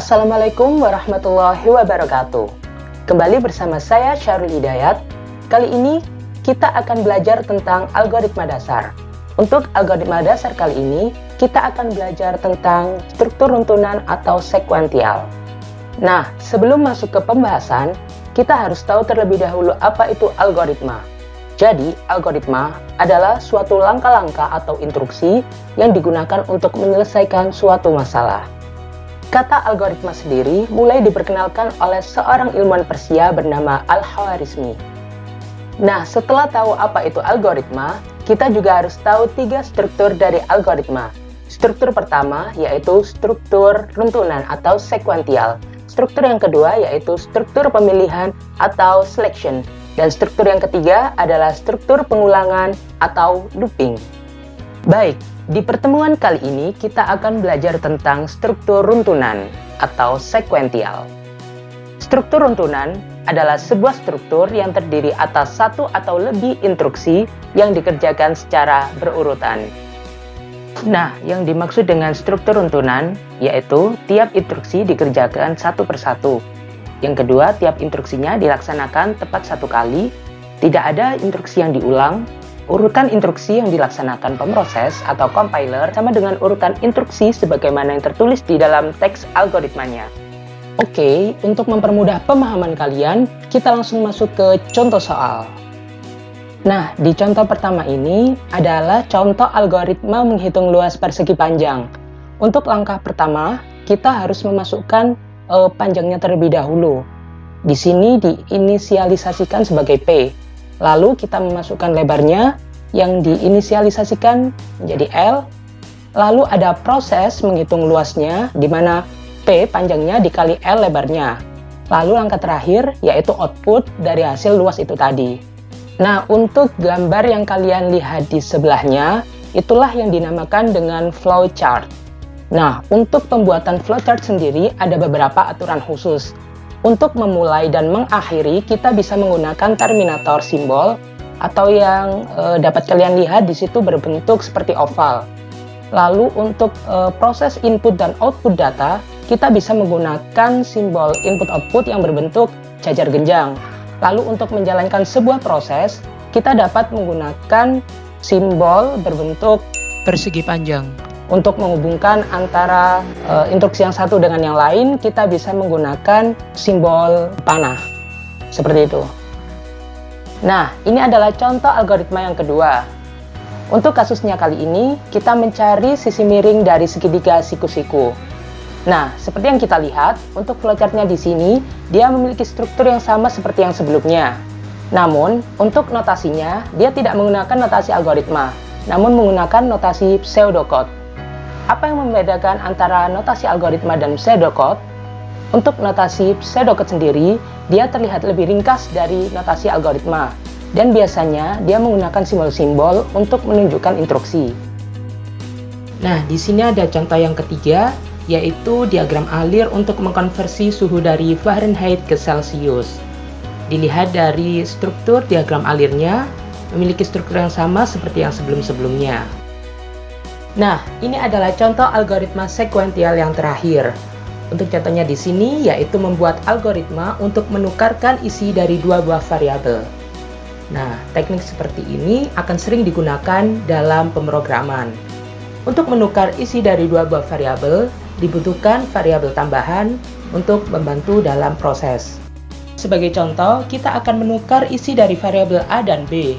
Assalamualaikum warahmatullahi wabarakatuh. Kembali bersama saya Syarul Hidayat. Kali ini kita akan belajar tentang algoritma dasar. Untuk algoritma dasar kali ini, kita akan belajar tentang struktur runtunan atau sekuensial. Nah, sebelum masuk ke pembahasan, kita harus tahu terlebih dahulu apa itu algoritma. Jadi, algoritma adalah suatu langkah-langkah atau instruksi yang digunakan untuk menyelesaikan suatu masalah. Kata algoritma sendiri mulai diperkenalkan oleh seorang ilmuwan Persia bernama Al-Khwarizmi. Nah, setelah tahu apa itu algoritma, kita juga harus tahu 3 struktur dari algoritma. Struktur pertama yaitu struktur runtunan atau sekuensial. Struktur yang kedua yaitu struktur pemilihan atau selection. Dan struktur yang ketiga adalah struktur pengulangan atau looping. Baik, di pertemuan kali ini kita akan belajar tentang struktur runtunan atau sekuensial. Struktur runtunan adalah sebuah struktur yang terdiri atas satu atau lebih instruksi yang dikerjakan secara berurutan. Nah, yang dimaksud dengan struktur runtunan yaitu tiap instruksi dikerjakan satu persatu. Yang kedua, tiap instruksinya dilaksanakan tepat satu kali, tidak ada instruksi yang diulang. Urutan instruksi yang dilaksanakan pemroses atau compiler sama dengan urutan instruksi sebagaimana yang tertulis di dalam teks algoritmanya. Oke, untuk mempermudah pemahaman kalian, kita langsung masuk ke contoh soal. Nah, di contoh pertama ini adalah contoh algoritma menghitung luas persegi panjang. Untuk langkah pertama, kita harus memasukkan panjangnya terlebih dahulu. Di sini diinisialisasikan sebagai P. Lalu kita memasukkan lebarnya yang diinisialisasikan menjadi L. Lalu ada proses menghitung luasnya di mana P panjangnya dikali L lebarnya. Lalu langkah terakhir yaitu output dari hasil luas itu tadi. Nah, untuk gambar yang kalian lihat di sebelahnya, itulah yang dinamakan dengan flowchart. Nah, untuk pembuatan flowchart sendiri ada beberapa aturan khusus. Untuk memulai dan mengakhiri, kita bisa menggunakan terminator simbol atau yang dapat kalian lihat di situ berbentuk seperti oval. Lalu untuk proses input dan output data, kita bisa menggunakan simbol input-output yang berbentuk jajar genjang. Lalu untuk menjalankan sebuah proses, kita dapat menggunakan simbol berbentuk persegi panjang. Untuk menghubungkan antara instruksi yang satu dengan yang lain, kita bisa menggunakan simbol panah. Seperti itu. Nah, ini adalah contoh algoritma yang kedua. Untuk kasusnya kali ini, kita mencari sisi miring dari segitiga siku-siku. Nah, seperti yang kita lihat, untuk flowchartnya di sini, dia memiliki struktur yang sama seperti yang sebelumnya. Namun, untuk notasinya, dia tidak menggunakan notasi algoritma, namun menggunakan notasi pseudocode. Apa yang membedakan antara notasi algoritma dan pseudocode? Untuk notasi pseudocode sendiri, dia terlihat lebih ringkas dari notasi algoritma, dan biasanya dia menggunakan simbol-simbol untuk menunjukkan instruksi. Nah, di sini ada contoh yang ketiga, yaitu diagram alir untuk mengkonversi suhu dari Fahrenheit ke Celsius. Dilihat dari struktur diagram alirnya, memiliki struktur yang sama seperti yang sebelum-sebelumnya. Nah, ini adalah contoh algoritma sekuensial yang terakhir. Untuk contohnya di sini, yaitu membuat algoritma untuk menukarkan isi dari dua buah variabel. Nah, teknik seperti ini akan sering digunakan dalam pemrograman. Untuk menukar isi dari dua buah variabel, dibutuhkan variabel tambahan untuk membantu dalam proses. Sebagai contoh, kita akan menukar isi dari variabel A dan B.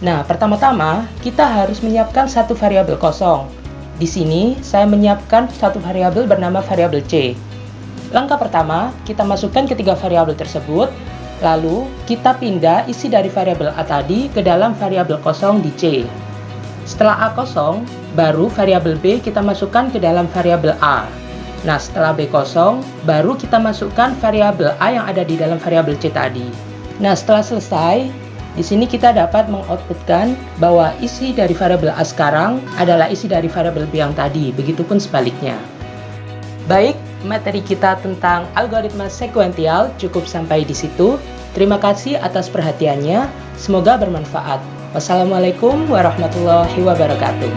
Nah, pertama-tama kita harus menyiapkan satu variabel kosong. Di sini saya menyiapkan satu variabel bernama variabel C. Langkah pertama, kita masukkan ketiga variabel tersebut, lalu kita pindah isi dari variabel A tadi ke dalam variabel kosong di C. Setelah A kosong, baru variabel B kita masukkan ke dalam variabel A. Nah, setelah B kosong, baru kita masukkan variabel A yang ada di dalam variabel C tadi. Nah, setelah selesai, di sini kita dapat mengoutputkan bahwa isi dari variabel A sekarang adalah isi dari variabel B yang tadi, begitupun sebaliknya. Baik, materi kita tentang algoritma sekuensial cukup sampai di situ. Terima kasih atas perhatiannya, semoga bermanfaat. Wassalamualaikum warahmatullahi wabarakatuh.